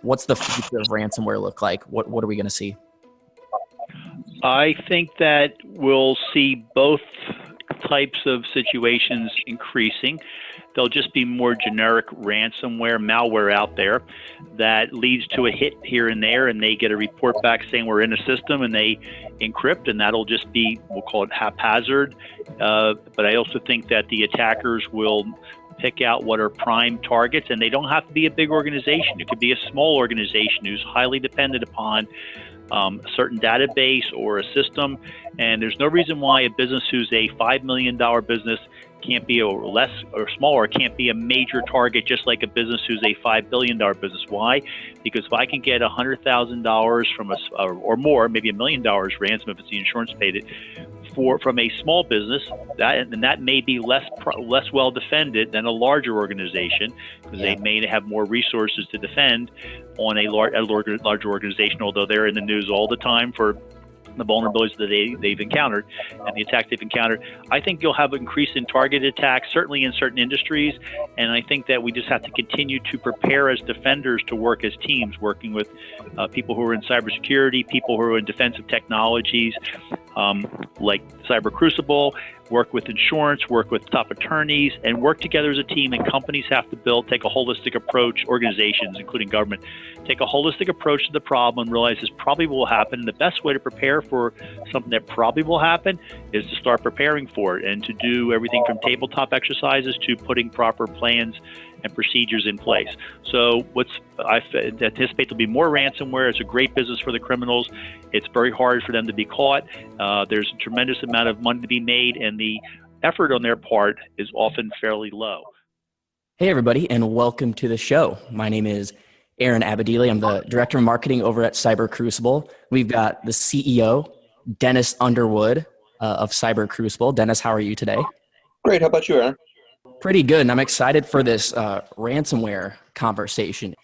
What's the future of ransomware look like? What are we going to see? I think that we'll see both types of situations increasing. There'll just be more generic ransomware, malware out there that leads to a hit here and there, and they get a report back saying we're in a system, and they encrypt, and that'll just be, we'll call it haphazard. But I also think that the attackers will pick out what are prime targets, and they don't have to be a big organization. It could be a small organization who's highly dependent upon a certain database or a system, and there's no reason why a business who's a $5 million business can't be a less or smaller, can't be a major target, just like a business who's a $5 billion business. Why? Because if I can get $100,000 from or more, maybe $1 million ransom if it's the insurance paid it, from a small business, that may be less well defended than a larger organization, because they may have more resources to defend on a larger organization, although they're in the news all the time for the vulnerabilities that they've encountered and the attacks they've encountered. I think you'll have an increase in targeted attacks, certainly in certain industries, and I think that we just have to continue to prepare as defenders to work as teams, working with people who are in cybersecurity, people who are in defensive technologies, like Cyber Crucible, work with insurance, work with top attorneys, and work together as a team. And companies have to take a holistic approach, organizations, including government, take a holistic approach to the problem and realize this probably will happen. And the best way to prepare for something that probably will happen is to start preparing for it, and to do everything from tabletop exercises to putting proper plans and procedures in place. So I anticipate there'll be more ransomware. It's a great business for the criminals. It's very hard for them to be caught. There's a tremendous amount of money to be made, and the effort on their part is often fairly low. Hey, everybody, and welcome to the show. My name is Aaron Abadili. I'm the Director of Marketing over at Cyber Crucible. We've got the CEO, Dennis Underwood of Cyber Crucible. Dennis, how are you today? Great. How about you, Aaron? Pretty good, and I'm excited for this ransomware conversation.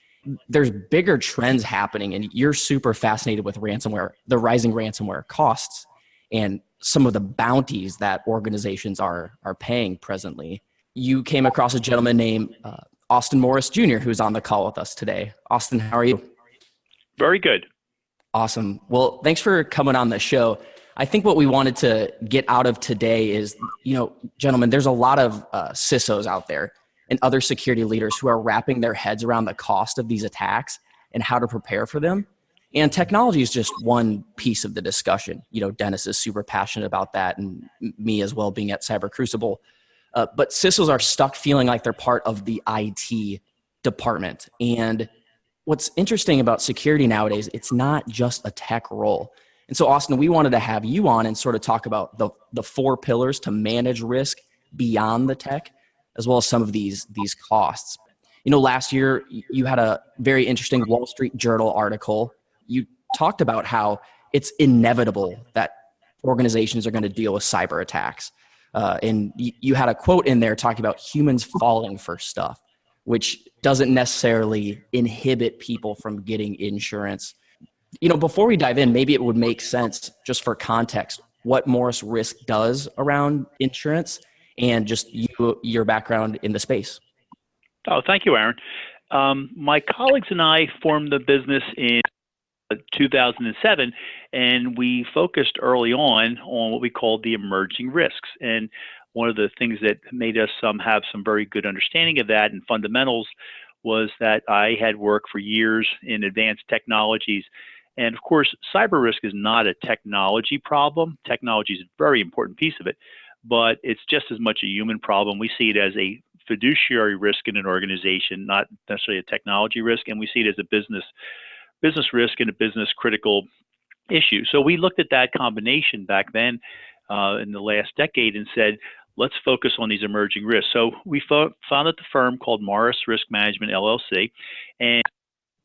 There's bigger trends happening, and you're super fascinated with ransomware, the rising ransomware costs, and some of the bounties that organizations are paying presently. You came across a gentleman named Austin Morris Jr., who's on the call with us today. Austin, how are you? Very good. Awesome. Well, thanks for coming on the show. I think what we wanted to get out of today is, gentlemen, there's a lot of CISOs out there and other security leaders who are wrapping their heads around the cost of these attacks and how to prepare for them. And technology is just one piece of the discussion. Dennis is super passionate about that, and me as well, being at Cyber Crucible. But CISOs are stuck feeling like they're part of the IT department. And what's interesting about security nowadays, it's not just a tech role. And so, Austin, we wanted to have you on and sort of talk about the 4 pillars to manage risk beyond the tech, as well as some of these costs. Last year, you had a very interesting Wall Street Journal article. You talked about how it's inevitable that organizations are going to deal with cyber attacks. And you had a quote in there talking about humans falling for stuff, which doesn't necessarily inhibit people from getting insurance. Before we dive in, maybe it would make sense, just for context, what Morris Risk does around insurance and just your background in the space. Oh, thank you, Aaron. My colleagues and I formed the business in 2007, and we focused early on what we called the emerging risks. And one of the things that made us have some very good understanding of that and fundamentals was that I had worked for years in advanced technologies. And of course, cyber risk is not a technology problem. Technology is a very important piece of it, but it's just as much a human problem. We see it as a fiduciary risk in an organization, not necessarily a technology risk, and we see it as a business risk and a business critical issue. So we looked at that combination back then in the last decade and said, let's focus on these emerging risks. So we founded the firm called Morris Risk Management, LLC, and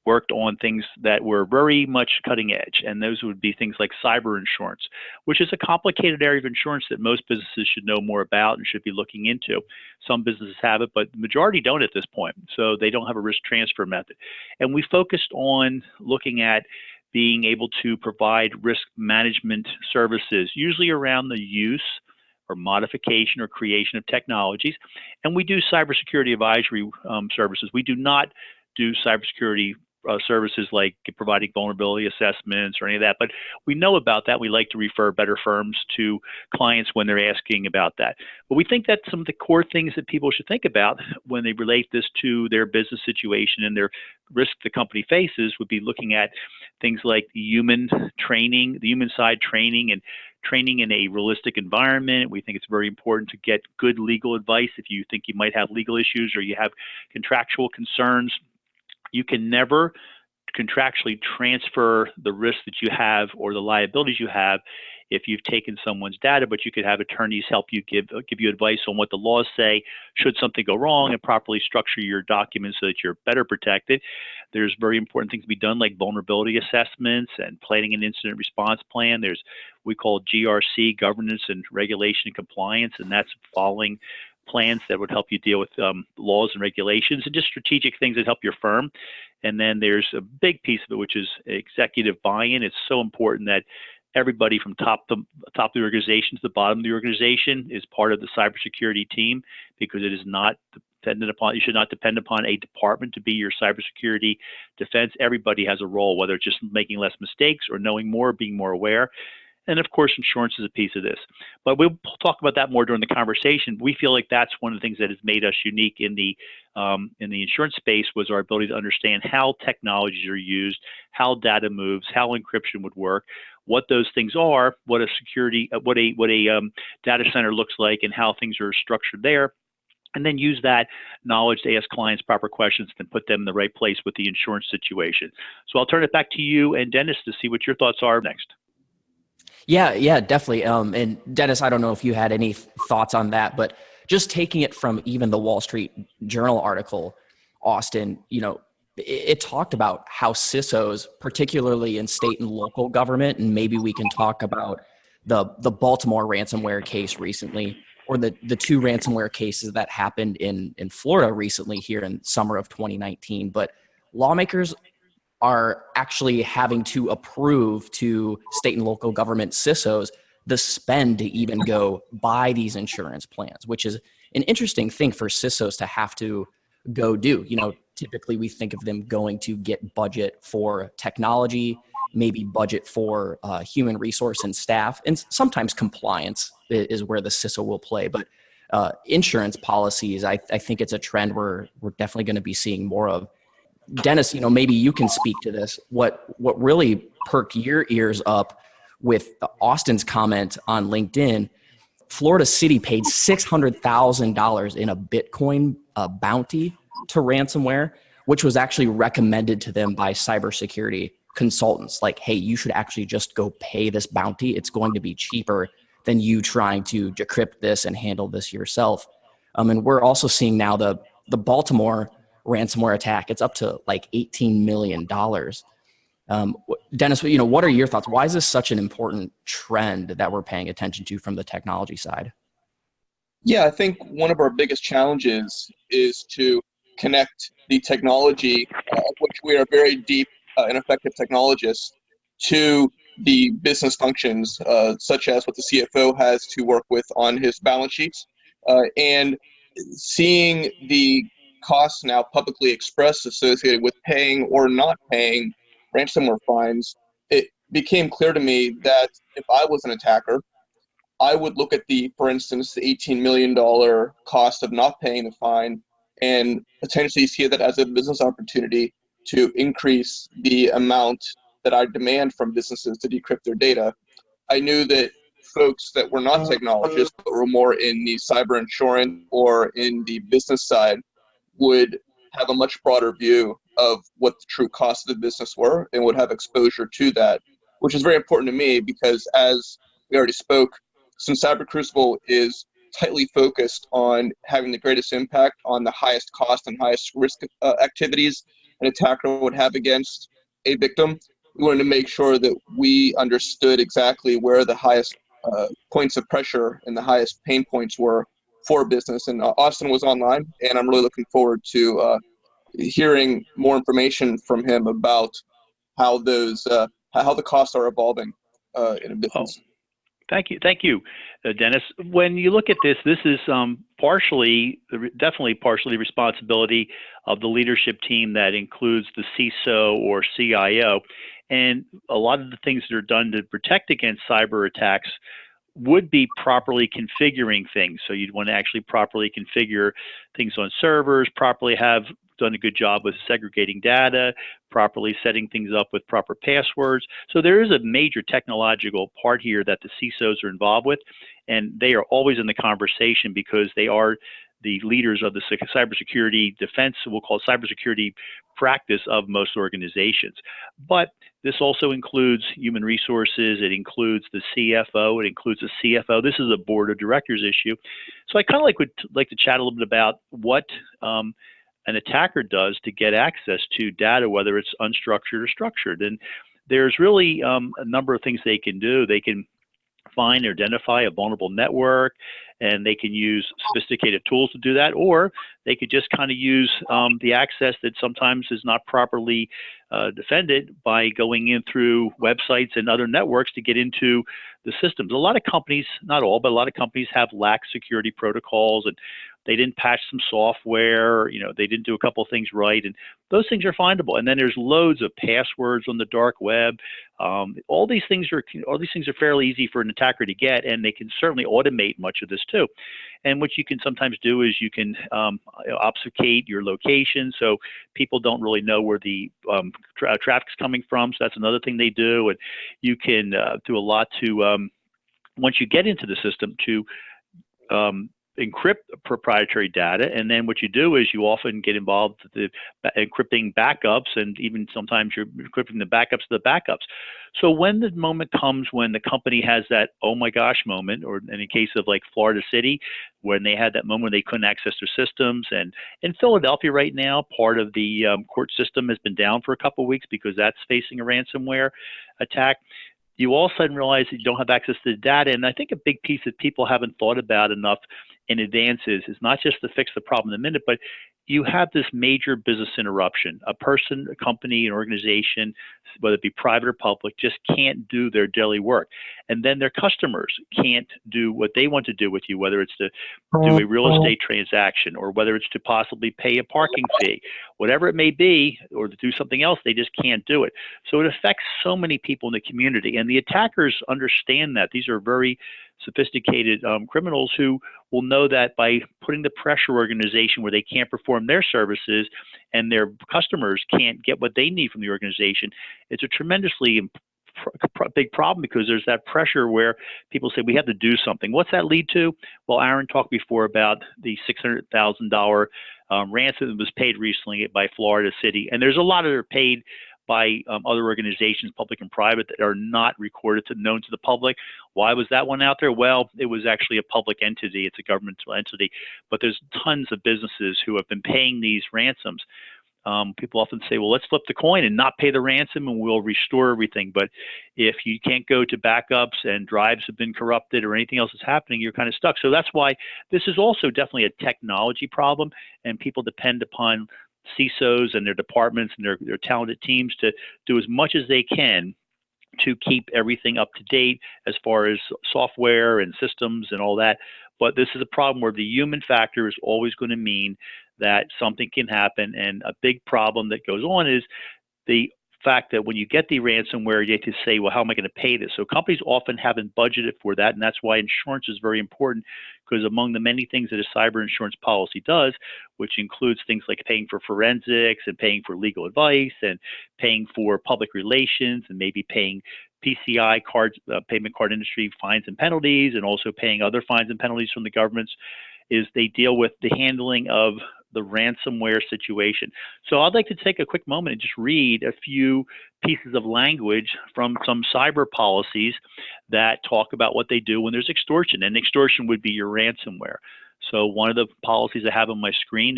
worked on things that were very much cutting edge. And those would be things like cyber insurance, which is a complicated area of insurance that most businesses should know more about and should be looking into. Some businesses have it, but the majority don't at this point. So they don't have a risk transfer method. And we focused on looking at being able to provide risk management services, usually around the use or modification or creation of technologies. And we do cybersecurity advisory services. We do not do cybersecurity services like providing vulnerability assessments or any of that. But we know about that. We like to refer better firms to clients when they're asking about that. But we think that some of the core things that people should think about when they relate this to their business situation and their risk the company faces would be looking at things like the human training, the human side training, and training in a realistic environment. We think it's very important to get good legal advice if you think you might have legal issues or you have contractual concerns. You can never contractually transfer the risk that you have or the liabilities you have if you've taken someone's data, but you could have attorneys help you give you advice on what the laws say should something go wrong and properly structure your documents so that you're better protected. There's very important things to be done like vulnerability assessments and planning an incident response plan. There's we call GRC, governance and regulation and compliance, and that's following plans that would help you deal with laws and regulations and just strategic things that help your firm. And then there's a big piece of it, which is executive buy-in. It's so important that everybody from top of the organization to the bottom of the organization is part of the cybersecurity team, because it is not dependent upon, you should not depend upon a department to be your cybersecurity defense. Everybody has a role, whether it's just making less mistakes or knowing more, being more aware. And of course, insurance is a piece of this. But we'll talk about that more during the conversation. We feel like that's one of the things that has made us unique in the insurance space, was our ability to understand how technologies are used, how data moves, how encryption would work, what those things are, what a data center looks like, and how things are structured there. And then use that knowledge to ask clients proper questions and put them in the right place with the insurance situation. So I'll turn it back to you and Dennis to see what your thoughts are next. Yeah, definitely. And Dennis, I don't know if you had any thoughts on that, but just taking it from even the Wall Street Journal article, Austin, it talked about how CISOs, particularly in state and local government, and maybe we can talk about the Baltimore ransomware case recently, or the two ransomware cases that happened in Florida recently here in summer of 2019. But lawmakers are actually having to approve to state and local government CISOs the spend to even go buy these insurance plans, which is an interesting thing for CISOs to have to go do. Typically we think of them going to get budget for technology, maybe budget for human resource and staff, and sometimes compliance is where the CISO will play. But insurance policies, I think it's a trend we're definitely going to be seeing more of. Dennis, maybe you can speak to this. What really perked your ears up with Austin's comment on LinkedIn, Florida City paid $600,000 in a Bitcoin bounty to ransomware, which was actually recommended to them by cybersecurity consultants. Like, hey, you should actually just go pay this bounty. It's going to be cheaper than you trying to decrypt this and handle this yourself. And we're also seeing now the Baltimore ransomware attack. It's up to like $18 million. Dennis, what are your thoughts? Why is this such an important trend that we're paying attention to from the technology side? Yeah, I think one of our biggest challenges is to connect the technology, of which we are very deep and effective technologists, to the business functions, such as what the CFO has to work with on his balance sheets, and seeing the costs now publicly expressed associated with paying or not paying ransomware fines. It became clear to me that if I was an attacker, I would look at for instance, the $18 million cost of not paying the fine and potentially see that as a business opportunity to increase the amount that I demand from businesses to decrypt their data. I knew that folks that were not technologists, but were more in the cyber insurance or in the business side, would have a much broader view of what the true costs of the business were and would have exposure to that, which is very important to me because, as we already spoke, since Cyber Crucible is tightly focused on having the greatest impact on the highest cost and highest risk activities an attacker would have against a victim, we wanted to make sure that we understood exactly where the highest points of pressure and the highest pain points were for business. And Austin was online, and I'm really looking forward to hearing more information from him about how those how the costs are evolving in a business. Thank you, Dennis. When you look at this is definitely partially responsibility of the leadership team that includes the CISO or CIO, and a lot of the things that are done to protect against cyber attacks would be properly configuring things. So you'd want to actually properly configure things on servers, properly have done a good job with segregating data, properly setting things up with proper passwords. So there is a major technological part here that the CISOs are involved with, and they are always in the conversation because they are the leaders of the cybersecurity defense, we'll call it cybersecurity practice of most organizations. But this also includes human resources, it includes the CFO, it includes the CFO. This is a board of directors issue. So I kind of would like to chat a little bit about what an attacker does to get access to data, whether it's unstructured or structured. And there's really a number of things they can do. They can find or identify a vulnerable network, and they can use sophisticated tools to do that, or they could just kind of use the access that sometimes is not properly defended by going in through websites and other networks to get into the systems. A lot of companies, not all, but a lot of companies have lax security protocols, and they didn't patch some software, they didn't do a couple of things right, and those things are findable. And then there's loads of passwords on the dark web. All these things are fairly easy for an attacker to get, and they can certainly automate much of this too. And what you can sometimes do is you can obfuscate your location, so people don't really know where the traffic's coming from. So that's another thing they do. And you can do a lot to once you get into the system to encrypt proprietary data, and then what you do is you often get involved with the encrypting backups, and even sometimes you're encrypting the backups of the backups. So when the moment comes when the company has that oh my gosh moment, or in the case of like Florida City, when they had that moment where they couldn't access their systems, and in Philadelphia right now, part of the court system has been down for a couple of weeks because that's facing a ransomware attack. You all of a sudden realize that you don't have access to the data. And I think a big piece that people haven't thought about enough in advance is not just to fix the problem in a minute, but you have this major business interruption. A person, a company, an organization, whether it be private or public, just can't do their daily work. And then their customers can't do what they want to do with you, whether it's to do a real estate transaction, or whether it's to possibly pay a parking fee, whatever it may be, or to do something else, they just can't do it. So it affects so many people in the community. And the attackers understand that. These are very sophisticated criminals who will know that by putting the pressure organization where they can't perform their services and their customers can't get what they need from the organization, it's a tremendously big problem, because there's that pressure where people say we have to do something. What's that lead to? Well, Aaron talked before about the $600,000 ransom that was paid recently by Florida City, and there's a lot that are paid by other organizations, public and private, that are not recorded known to the public. Why was that one out there? Well, it was actually a public entity. It's a governmental entity, but there's tons of businesses who have been paying these ransoms. People often say, well, let's flip the coin and not pay the ransom and we'll restore everything. But if you can't go to backups and drives have been corrupted or anything else is happening, you're kind of stuck. So that's why this is also definitely a technology problem, and people depend upon CISOs and their departments and their talented teams to do as much as they can to keep everything up to date as far as software and systems and all that. But this is a problem where the human factor is always going to mean that something can happen. And a big problem that goes on is the fact that when you get the ransomware, you have to say, well, how am I going to pay this? So companies often haven't budgeted for that, and that's why insurance is very important, because among the many things that a cyber insurance policy does, which includes things like paying for forensics and paying for legal advice and paying for public relations and maybe paying PCI cards, payment card industry fines and penalties, and also paying other fines and penalties from the governments, is they deal with the handling of the ransomware situation. So I'd like to take a quick moment and just read a few pieces of language from some cyber policies that talk about what they do when there's extortion, and extortion would be your ransomware. So one of the policies I have on my screen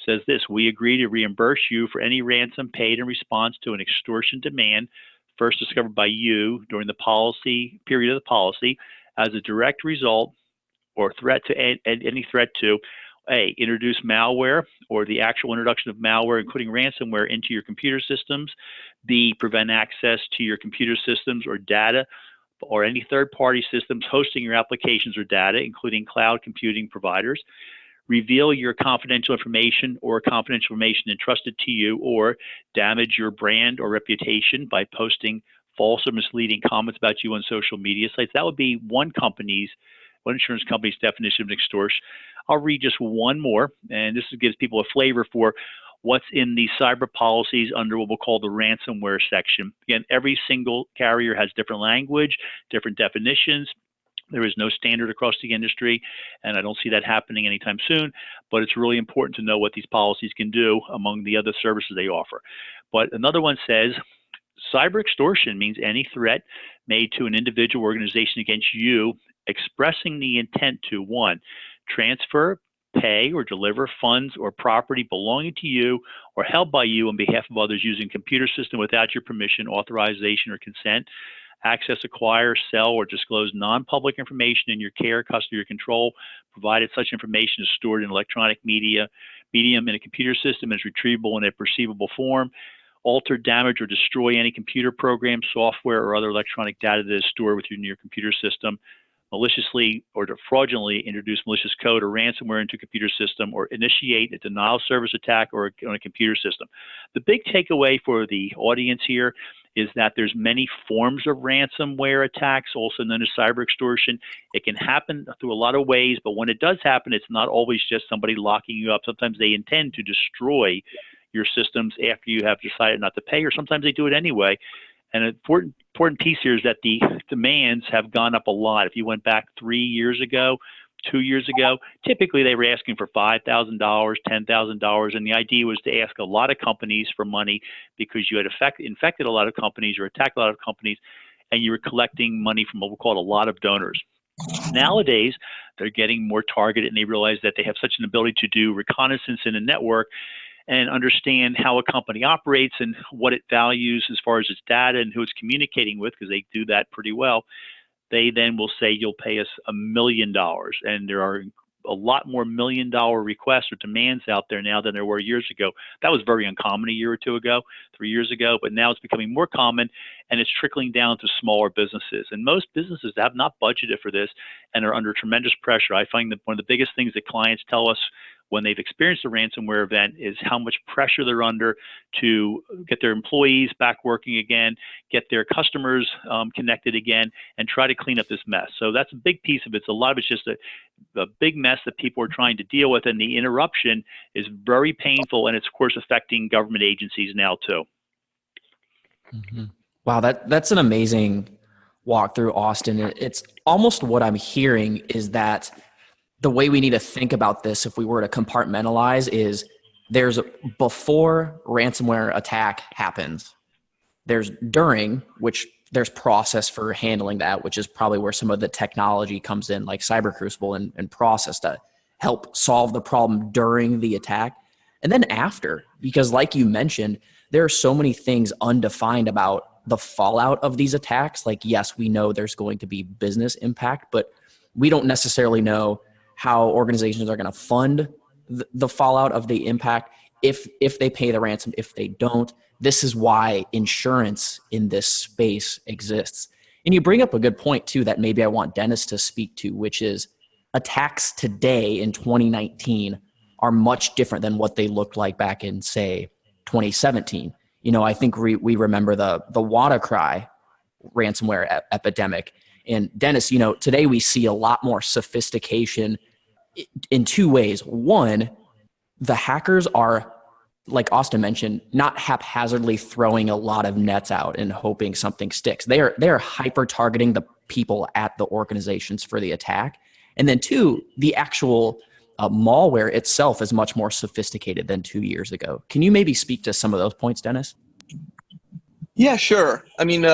says this: we agree to reimburse you for any ransom paid in response to an extortion demand first discovered by you during the policy period of the policy as a direct result or threat to any threat to A, introduce malware or the actual introduction of malware, including ransomware, into your computer systems. B, prevent access to your computer systems or data or any third-party systems hosting your applications or data, including cloud computing providers, reveal your confidential information or confidential information entrusted to you, or damage your brand or reputation by posting false or misleading comments about you on social media sites. That would be one insurance company's definition of extortion. I'll read just one more, and this gives people a flavor for what's in the cyber policies under what we'll call the ransomware section. Again, every single carrier has different language, different definitions. There is no standard across the industry, and I don't see that happening anytime soon, but it's really important to know what these policies can do among the other services they offer. But another one says, cyber extortion means any threat made to an individual or organization against you, expressing the intent to, 1, transfer, pay, or deliver funds or property belonging to you or held by you on behalf of others using a computer system without your permission, authorization, or consent. Access, acquire, sell, or disclose non-public information in your care, custody, or control, provided such information is stored in electronic medium in a computer system and is retrievable in a perceivable form. Alter, damage, or destroy any computer program, software, or other electronic data that is stored within your computer system. Maliciously or to fraudulently introduce malicious code or ransomware into a computer system, or initiate a denial of service attack on a computer system. The big takeaway for the audience here is that there's many forms of ransomware attacks, also known as cyber extortion. It can happen through a lot of ways, but when it does happen, it's not always just somebody locking you up. Sometimes they intend to destroy your systems after you have decided not to pay, or sometimes they do it anyway. And an important piece here is that the demands have gone up a lot. If you went back 3 years ago, 2 years ago, typically they were asking for $5,000, $10,000, and the idea was to ask a lot of companies for money because you had infected a lot of companies or attacked a lot of companies, and you were collecting money from what we call a lot of donors. Nowadays, they're getting more targeted, and they realize that they have such an ability to do reconnaissance in a network and understand how a company operates and what it values as far as its data and who it's communicating with, because they do that pretty well. They then will say, you'll pay us $1 million. And there are a lot more $1 million requests or demands out there now than there were years ago. That was very uncommon a year or two ago, 3 years ago, but now it's becoming more common, and it's trickling down to smaller businesses. And most businesses have not budgeted for this and are under tremendous pressure. I find that one of the biggest things that clients tell us when they've experienced a ransomware event is how much pressure they're under to get their employees back working again, get their customers connected again, and try to clean up this mess. So that's a big piece of it. So a lot of it's just a big mess that people are trying to deal with, and the interruption is very painful, and it's, of course, affecting government agencies now too. Mm-hmm. Wow, that's an amazing walkthrough, Austin. It's almost what I'm hearing is that the way we need to think about this, if we were to compartmentalize, is there's before ransomware attack happens, there's during, which there's process for handling that, which is probably where some of the technology comes in, like Cyber Crucible and process to help solve the problem during the attack. And then after, because like you mentioned, there are so many things undefined about the fallout of these attacks. Like, yes, we know there's going to be business impact, but we don't necessarily know how organizations are going to fund the fallout of the impact if they pay the ransom, if they don't. This is why insurance in this space exists. And you bring up a good point too that maybe I want Dennis to speak to, which is attacks today in 2019 are much different than what they looked like back in, say, 2017. You know, I think we remember the WannaCry ransomware epidemic. And Dennis, you know, today we see a lot more sophistication in two ways. One, the hackers are, like Austin mentioned, not haphazardly throwing a lot of nets out and hoping something sticks. They're hyper targeting the people at the organizations for the attack. And then two, the actual malware itself is much more sophisticated than 2 years ago. Can you maybe speak to some of those points, Dennis? Yeah, sure. I mean,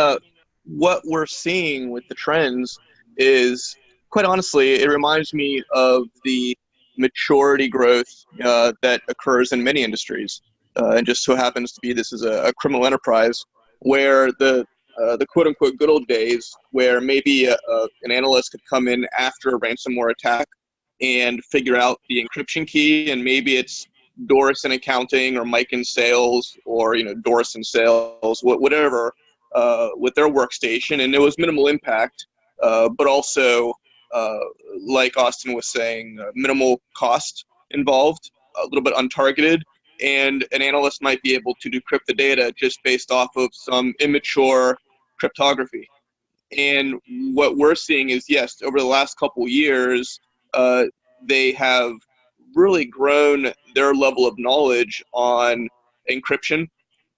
what we're seeing with the trends is, quite honestly, it reminds me of the maturity growth that occurs in many industries. And just so happens to be this is a criminal enterprise where the quote-unquote good old days where maybe an analyst could come in after a ransomware attack and figure out the encryption key, and maybe it's Doris in accounting or Mike in sales or, you know, Doris in sales, whatever with their workstation, and it was minimal impact, but also, like Austin was saying, minimal cost involved, a little bit untargeted, and an analyst might be able to decrypt the data just based off of some immature cryptography. And what we're seeing is, yes, over the last couple years, they have really grown their level of knowledge on encryption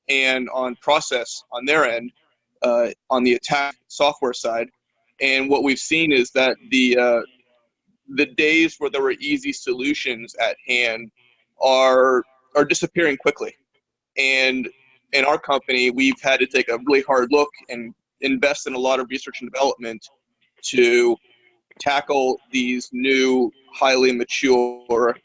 and on process on their end, on the attack software side. And what we've seen is that the days where there were easy solutions at hand are disappearing quickly. And in our company, we've had to take a really hard look and invest in a lot of research and development to tackle these new, highly mature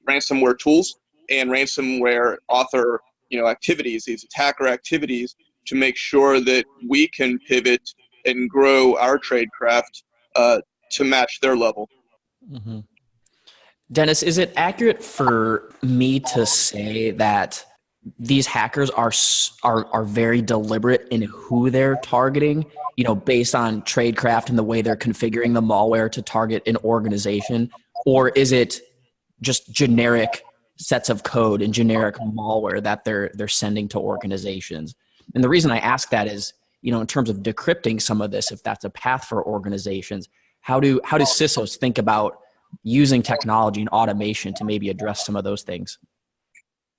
ransomware tools and ransomware author, activities, these attacker activities, to make sure that we can pivot and grow our tradecraft to match their level. Mm-hmm. Dennis, is it accurate for me to say that these hackers are very deliberate in who they're targeting, based on tradecraft and the way they're configuring the malware to target an organization? Or is it just generic sets of code and generic malware that they're sending to organizations? And the reason I ask that is, in terms of decrypting some of this, if that's a path for organizations, how do CISOs think about using technology and automation to maybe address some of those things?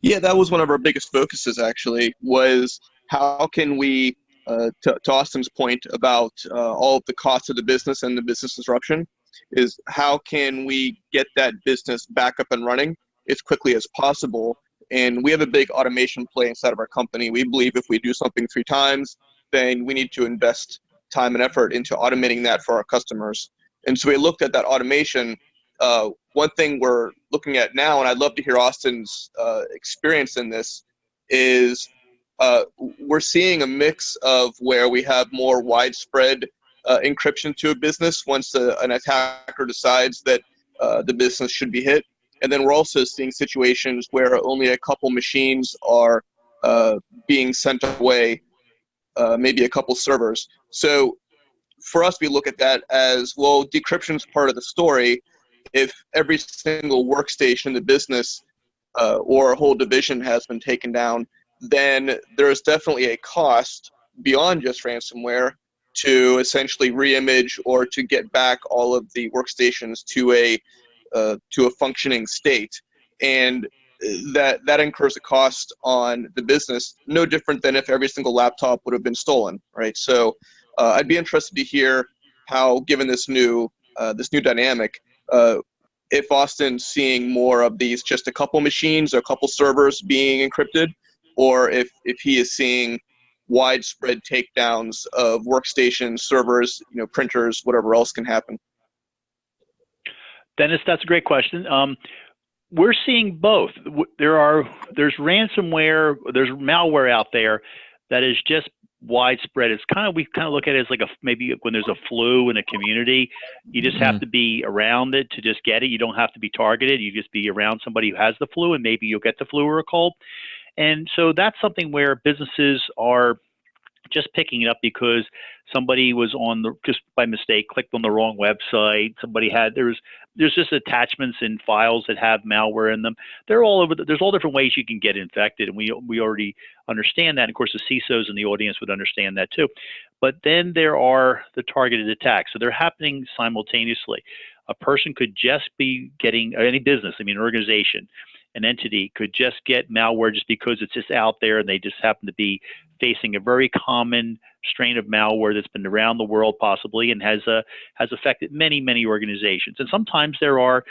Yeah, that was one of our biggest focuses, actually, was how can we, to Austin's point about all of the costs of the business and the business disruption, is how can we get that business back up and running as quickly as possible? And we have a big automation play inside of our company. We believe if we do something 3 times, then we need to invest time and effort into automating that for our customers. And so we looked at that automation. One thing we're looking at now, and I'd love to hear Austin's experience in this, is we're seeing a mix of where we have more widespread encryption to a business once an attacker decides that the business should be hit. And then we're also seeing situations where only a couple machines are being sent away, maybe a couple servers. So for us, we look at that as, well, decryption is part of the story. If every single workstation in the business or a whole division has been taken down, then there's definitely a cost beyond just ransomware to essentially reimage or to get back all of the workstations to a functioning state. And that incurs a cost on the business, no different than if every single laptop would have been stolen, right? So I'd be interested to hear how, given this new dynamic, if Austin's seeing more of these just a couple machines or a couple servers being encrypted, or if he is seeing widespread takedowns of workstations, servers, printers, whatever else can happen. Dennis, that's a great question. We're seeing both. There's ransomware, there's malware out there that is just widespread. We kind of look at it as like maybe when there's a flu in a community, you just have to be around it to just get it. You don't have to be targeted. You just be around somebody who has the flu, and maybe you'll get the flu or a cold. And so that's something where businesses are just picking it up because somebody was just by mistake clicked on the wrong website. There's just attachments in files that have malware in them. They're all over. There's all different ways you can get infected, and we already understand that. And of course, the CISOs in the audience would understand that too. But then there are the targeted attacks. So they're happening simultaneously. A person could just be getting, any business, an organization, an entity could just get malware just because it's just out there, and they just happen to be facing a very common strain of malware that's been around the world possibly and has affected many, many organizations. And sometimes there are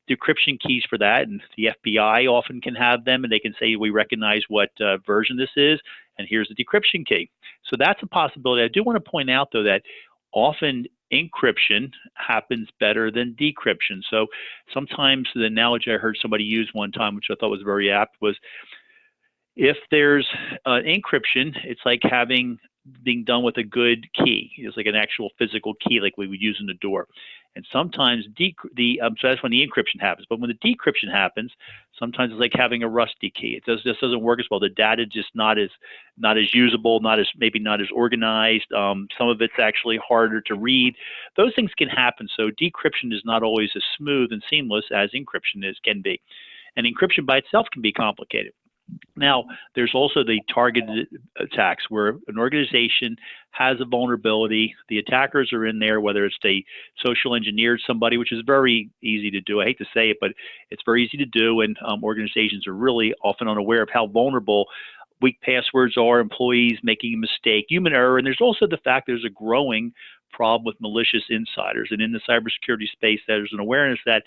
decryption keys for that, and the FBI often can have them, and they can say, we recognize what version this is, and here's the decryption key. So that's a possibility. I do want to point out, though, that often encryption happens better than decryption. So sometimes the analogy I heard somebody use one time, which I thought was very apt, was if there's encryption, it's like being done with a good key. It's like an actual physical key like we would use in the door. And sometimes so that's when the encryption happens. But when the decryption happens, sometimes it's like having a rusty key. Just doesn't work as well. The data is just not as usable, maybe not as organized. Some of it's actually harder to read. Those things can happen. So decryption is not always as smooth and seamless as encryption can be. And encryption by itself can be complicated. Now, there's also the targeted attacks where an organization has a vulnerability. The attackers are in there, whether it's they social engineered somebody, which is very easy to do. I hate to say it, but it's very easy to do. And organizations are really often unaware of how vulnerable weak passwords are, employees making a mistake, human error. And there's also the fact there's a growing problem with malicious insiders. And in the cybersecurity space, there's an awareness that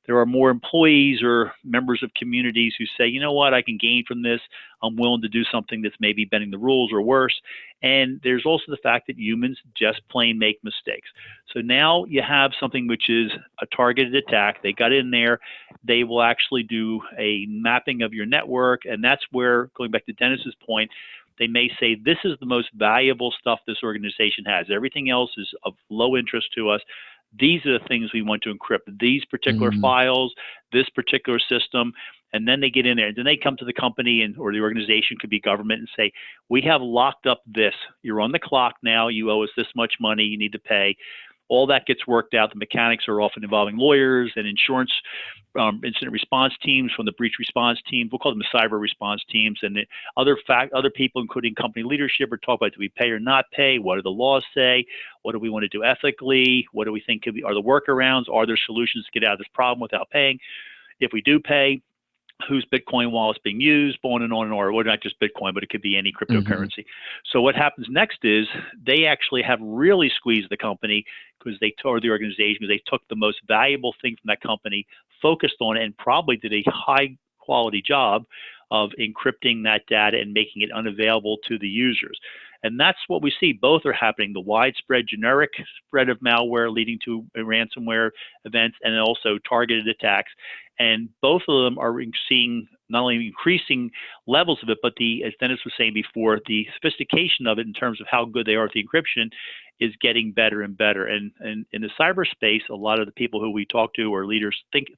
there are more employees or members of communities who say, you know what, I can gain from this. I'm willing to do something that's maybe bending the rules or worse. And there's also the fact that humans just plain make mistakes. So now you have something which is a targeted attack. They got in there. They will actually do a mapping of your network. And that's where, going back to Dennis's point, they may say, this is the most valuable stuff this organization has. Everything else is of low interest to us. These are the things we want to encrypt, these particular files, this particular system. And then they get in there. And then they come to the company or the organization, could be government, and say, we have locked up this. You're on the clock now. You owe us this much money. You need to pay. All that gets worked out. The mechanics are often involving lawyers and insurance, incident response teams from the breach response team. We'll call them the cyber response teams, and other people, including company leadership, are talking about, do we pay or not pay? What do the laws say? What do we want to do ethically? What do we think are the workarounds? Are there solutions to get out of this problem without paying? If we do pay, whose Bitcoin wallet's being used, on and on, or not just Bitcoin, but it could be any cryptocurrency. So what happens next is they actually have really squeezed the company because they tore the organization, because they took the most valuable thing from that company, focused on it, and probably did a high quality job of encrypting that data and making it unavailable to the users. And that's what we see. Both are happening, the widespread generic spread of malware leading to ransomware events, and also targeted attacks. And both of them are seeing not only increasing levels of it, but as Dennis was saying before, the sophistication of it in terms of how good they are at the encryption is getting better and better. And in the cyberspace, a lot of the people who we talk to are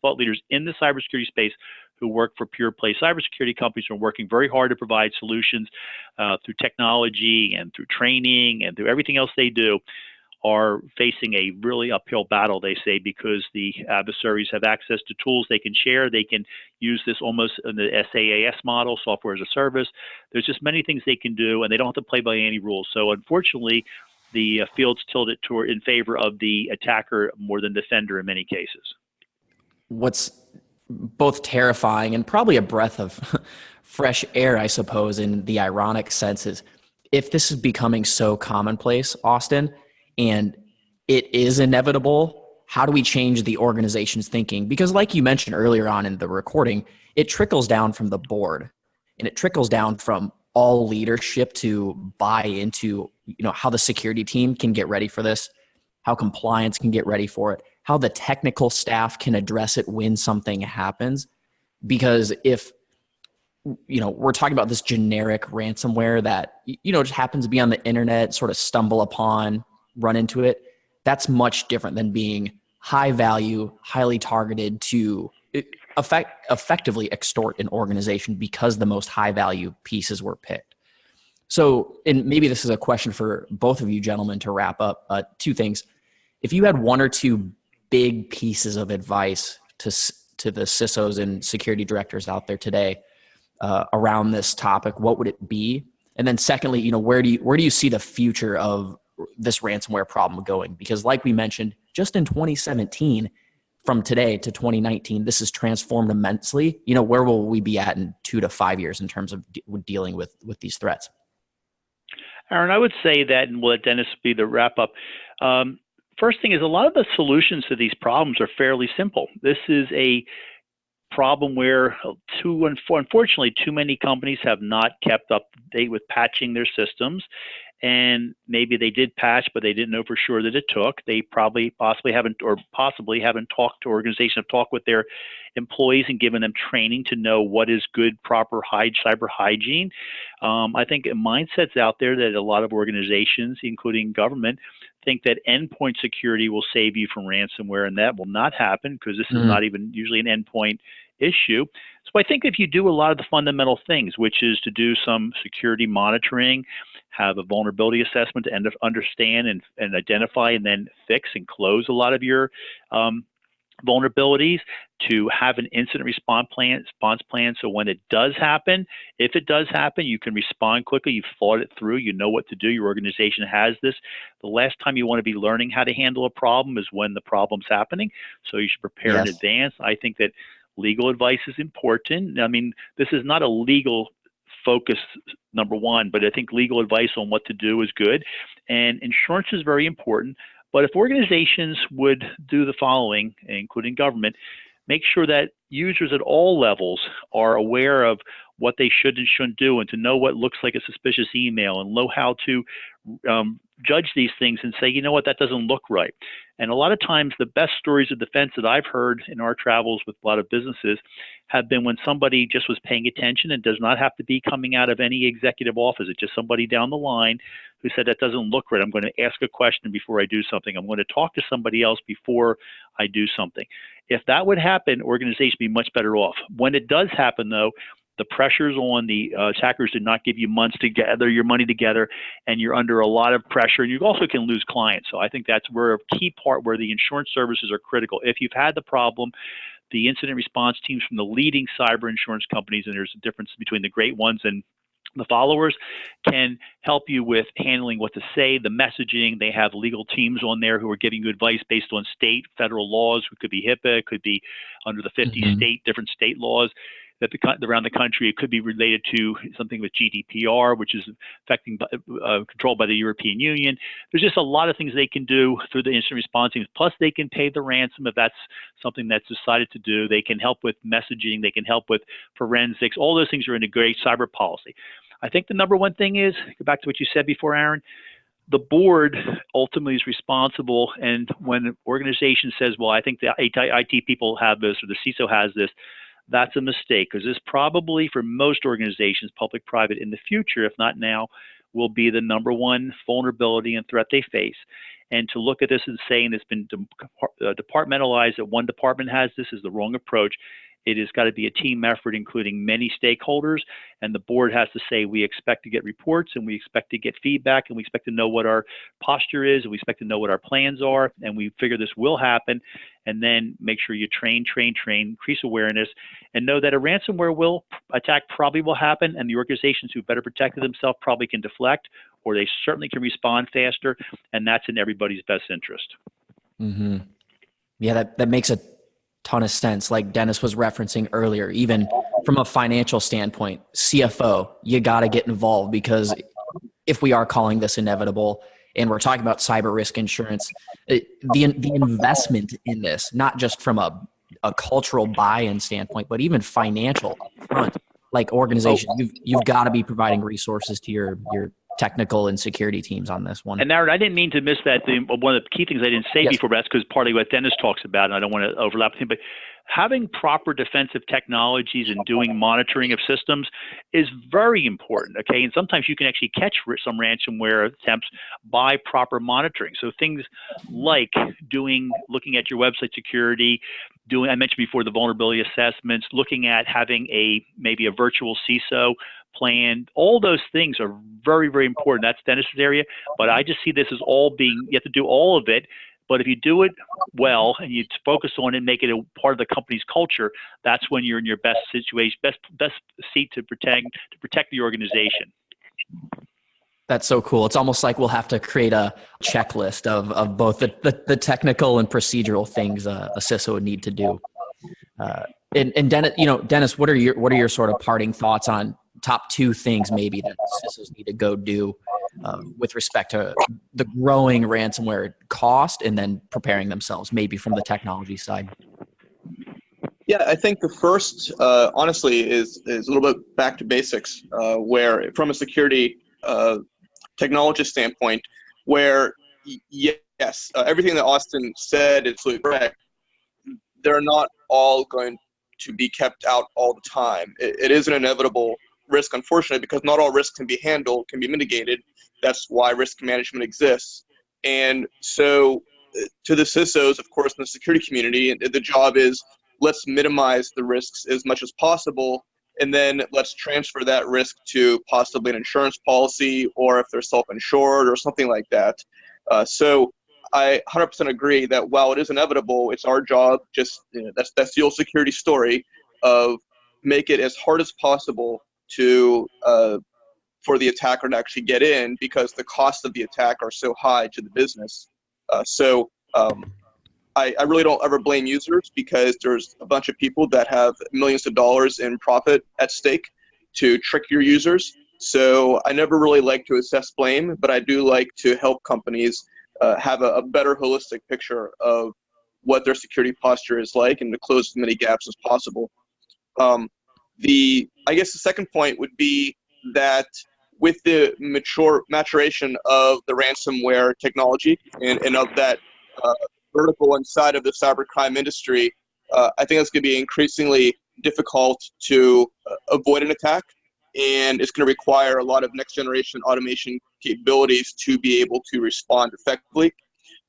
thought leaders in the cybersecurity space who work for pure play cybersecurity companies, who are working very hard to provide solutions through technology and through training and through everything else they do, are facing a really uphill battle, they say, because the adversaries have access to tools they can share. They can use this almost in the SaaS model, software as a service. There's just many things they can do, and they don't have to play by any rules. So unfortunately, the field's tilted in favor of the attacker more than defender in many cases. What's both terrifying and probably a breath of fresh air, I suppose, in the ironic sense, is if this is becoming so commonplace, Austin, and it is inevitable, how do we change the organization's thinking? Because like you mentioned earlier on in the recording, it trickles down from the board, and it trickles down from all leadership to buy into, how the security team can get ready for this, how compliance can get ready for it, how the technical staff can address it when something happens. Because if, we're talking about this generic ransomware that, just happens to be on the internet, sort of stumble upon, run into it, that's much different than being high value, highly targeted to effectively extort an organization because the most high value pieces were picked. So, and maybe this is a question for both of you gentlemen to wrap up. Two things. If you had one or two big pieces of advice to the CISOs and security directors out there today around this topic, what would it be? And then secondly, where do you see the future of this ransomware problem going? Because like we mentioned, just in 2017, from today to 2019, this has transformed immensely. Where will we be at in 2 to 5 years in terms of dealing with these threats? Aaron, I would say that, and we'll let Dennis be the wrap up. First thing is, a lot of the solutions to these problems are fairly simple. This is a problem where, unfortunately, too many companies have not kept up to date with patching their systems. And maybe they did patch, but they didn't know for sure that it took. They possibly haven't talked to organizations, have talked with their employees and given them training to know what is good, proper cyber hygiene. I think a mindset's out there that a lot of organizations, including government, think that endpoint security will save you from ransomware, and that will not happen because this is not even usually an endpoint issue. So I think if you do a lot of the fundamental things, which is to do some security monitoring, have a vulnerability assessment to understand and identify and then fix and close a lot of your vulnerabilities, to have an incident response plan, so when it does happen, if it does happen, you can respond quickly. You've thought it through. You know what to do. Your organization has this. The last time you want to be learning how to handle a problem is when the problem's happening. So you should prepare in advance. I think that legal advice is important. I mean, this is not a legal focus, number one, but I think legal advice on what to do is good. And insurance is very important. But if organizations would do the following, including government, make sure that users at all levels are aware of what they should and shouldn't do, and to know what looks like a suspicious email, and know how to judge these things and say, you know what, that doesn't look right. And a lot of times the best stories of defense that I've heard in our travels with a lot of businesses have been when somebody just was paying attention, and does not have to be coming out of any executive office. It's just somebody down the line who said, that doesn't look right. I'm going to ask a question before I do something. I'm going to talk to somebody else before I do something. If that would happen, organizations would be much better off. When it does happen, though, the pressures on the attackers did not give you months to gather your money together, and you're under a lot of pressure. And you also can lose clients. So I think that's where a key part where the insurance services are critical. If you've had the problem, the incident response teams from the leading cyber insurance companies, and there's a difference between the great ones and the followers, can help you with handling what to say, the messaging. They have legal teams on there who are giving you advice based on state, federal laws. It could be HIPAA, it could be under the 50 different state laws that around the country. It could be related to something with GDPR, which is affecting controlled by the European Union. There's just a lot of things they can do through the incident response teams. Plus, they can pay the ransom if that's something that's decided to do. They can help with messaging. They can help with forensics. All those things are in a great cyber policy. I think the number one thing is, go back to what you said before, Aaron, the board ultimately is responsible. And when an organization says, well, I think the IT people have this, or the CISO has this, that's a mistake, because this probably, for most organizations, public, private, in the future, if not now, will be the number one vulnerability and threat they face. And to look at this and saying it's been departmentalized, that one department has this, is the wrong approach. It has got to be a team effort, including many stakeholders, and the board has to say, we expect to get reports, and we expect to get feedback, and we expect to know what our posture is, and we expect to know what our plans are, and we figure this will happen. And then make sure you train, increase awareness, and know that a ransomware attack probably will happen, and the organizations who better protected themselves probably can deflect, or they certainly can respond faster, and that's in everybody's best interest. Yeah, that makes a ton of sense. Like Dennis was referencing earlier, even from a financial standpoint, CFO, you got to get involved, because if we are calling this inevitable and we're talking about cyber risk insurance, the investment in this, not just from a cultural buy-in standpoint, but even financial front, like organization, you've got to be providing resources to your technical and security teams on this one. And Aaron, I didn't mean to miss that. One of the key things I didn't say before, but that's because partly what Dennis talks about, and I don't want to overlap with him, but having proper defensive technologies and doing monitoring of systems is very important, okay? And sometimes you can actually catch some ransomware attempts by proper monitoring. So things like looking at your website security, I mentioned before the vulnerability assessments, looking at having maybe a virtual CISO plan. All those things are very, very important. That's Dennis's area, but I just see this as you have to do all of it. But if you do it well and you focus on it and make it a part of the company's culture, that's when you're in your best situation, best seat to protect the organization. That's so cool. It's almost like we'll have to create a checklist of both the technical and procedural things a CISO would need to do. And Dennis, what are your sort of parting thoughts on top two things maybe that CISOs need to go do with respect to the growing ransomware cost, and then preparing themselves maybe from the technology side? Yeah, I think the first, honestly, is a little bit back to basics, where from a security technologist standpoint, where yes, everything that Austin said is absolutely correct. They're not all going to be kept out all the time. It is an inevitable risk, unfortunately, because not all risks can be handled, can be mitigated. That's why risk management exists. And so to the CISOs, of course, in the security community, the job is let's minimize the risks as much as possible, and then let's transfer that risk to possibly an insurance policy, or if they're self-insured or something like that. So I 100% agree that while it is inevitable, it's our job, that's the old security story of make it as hard as possible to for the attacker to actually get in, because the costs of the attack are so high to the business. I really don't ever blame users, because there's a bunch of people that have millions of dollars in profit at stake to trick your users. So I never really like to assess blame, but I do like to help companies have a better holistic picture of what their security posture is like, and to close as many gaps as possible. I guess the second point would be that with the maturation of the ransomware technology and of that vertical inside of the cybercrime industry, I think it's going to be increasingly difficult to avoid an attack, and it's going to require a lot of next generation automation capabilities to be able to respond effectively.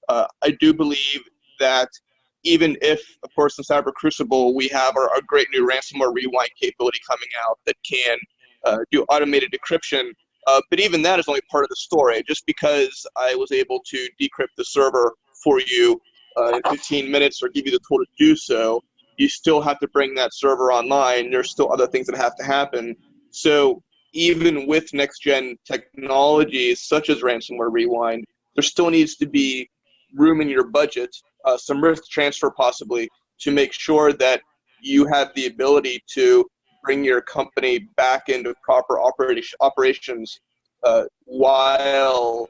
I do believe that even if, of course, in Cyber Crucible, we have our great new ransomware rewind capability coming out that can do automated decryption, but even that is only part of the story. Just because I was able to decrypt the server for you in 15 minutes or give you the tool to do so, you still have to bring that server online. There's still other things that have to happen. So even with next-gen technologies such as ransomware rewind, there still needs to be room in your budget, some risk transfer possibly, to make sure that you have the ability to bring your company back into proper operations while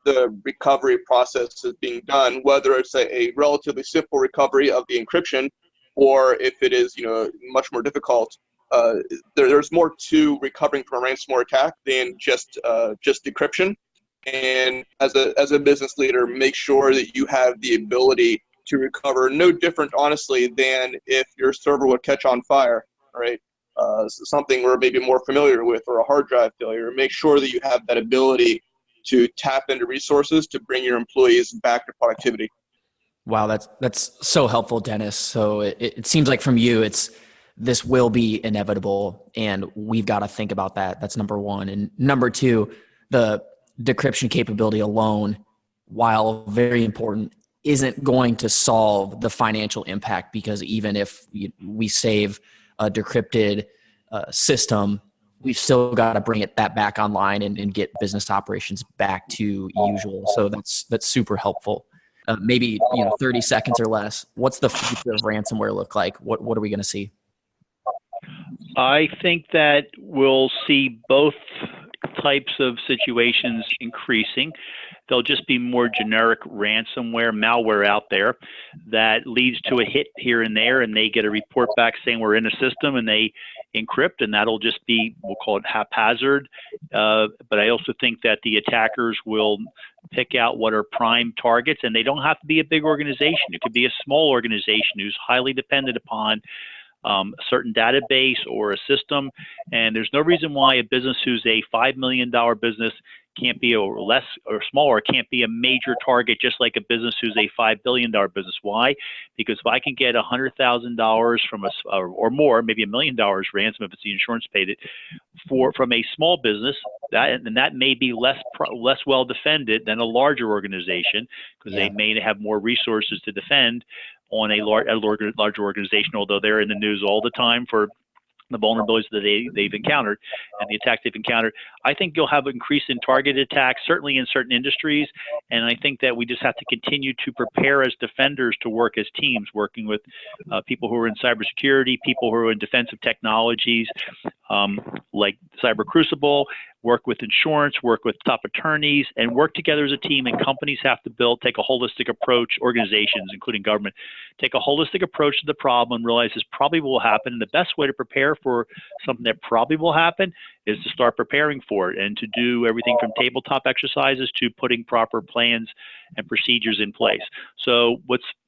the recovery process is being done, whether it's a relatively simple recovery of the encryption, or if it is much more difficult. There's more to recovering from a ransomware attack than just decryption. And as a business leader, make sure that you have the ability to recover, no different, honestly, than if your server would catch on fire, right? Something we're maybe more familiar with, or a hard drive failure. Make sure that you have that ability to tap into resources to bring your employees back to productivity. Wow, that's so helpful, Dennis. So it seems like from you, this will be inevitable, and we've got to think about that. That's number one. And number two, the decryption capability alone, while very important, isn't going to solve the financial impact, because even if we save a decrypted system, we've still got to bring that back online and get business operations back to usual. So that's super helpful. Maybe 30 seconds or less. What's the future of ransomware look like? What are we going to see? I think that we'll see both types of situations increasing. There'll just be more generic ransomware, malware out there that leads to a hit here and there, and they get a report back saying we're in a system, and they encrypt, and that'll just be, we'll call it haphazard. But I also think that the attackers will pick out what are prime targets, and they don't have to be a big organization. It could be a small organization who's highly dependent upon a certain database or a system, and there's no reason why a business who's a $5 million business can't be a less or smaller, can't be a major target, just like a business who's a $5 billion business. Why? Because if I can get $100,000 from or more, maybe $1 million ransom if it's the insurance paid it, from a small business, that may be less well defended than a larger organization, because they may have more resources to defend on a larger organization, although they're in the news all the time for the vulnerabilities that they've encountered and the attacks they've encountered. I think you'll have an increase in targeted attacks, certainly in certain industries, and I think that we just have to continue to prepare as defenders to work as teams, working with people who are in cybersecurity, people who are in defensive technologies, like Cyber Crucible, work with insurance, work with top attorneys, and work together as a team. And companies have to take a holistic approach, organizations, including government, take a holistic approach to the problem and realize this probably will happen. And the best way to prepare for something that probably will happen is to start preparing for it, and to do everything from tabletop exercises to putting proper plans and procedures in place. So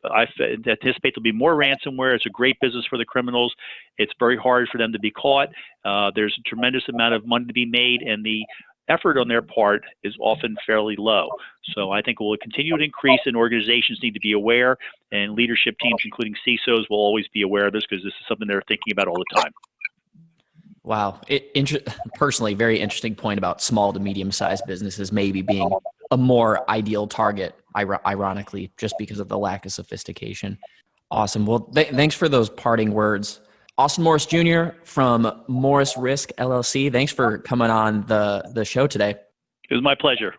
I anticipate there'll be more ransomware. It's a great business for the criminals. It's very hard for them to be caught. There's a tremendous amount of money to be made, and the effort on their part is often fairly low. So I think it will continue to increase, and organizations need to be aware, and leadership teams, including CISOs, will always be aware of this because this is something they're thinking about all the time. Wow. Personally, very interesting point about small to medium-sized businesses maybe being a more ideal target, ironically, just because of the lack of sophistication. Awesome. Well, thanks for those parting words. Austin Morris Jr. from Morris Risk LLC. Thanks for coming on the show today. It was my pleasure.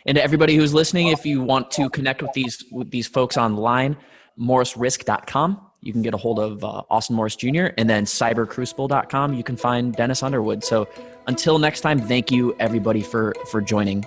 And to everybody who's listening, if you want to connect with these folks online, morrisrisk.com. You can get a hold of Austin Morris Jr. and then cybercrucible.com. You can find Dennis Underwood. So until next time, thank you everybody for joining.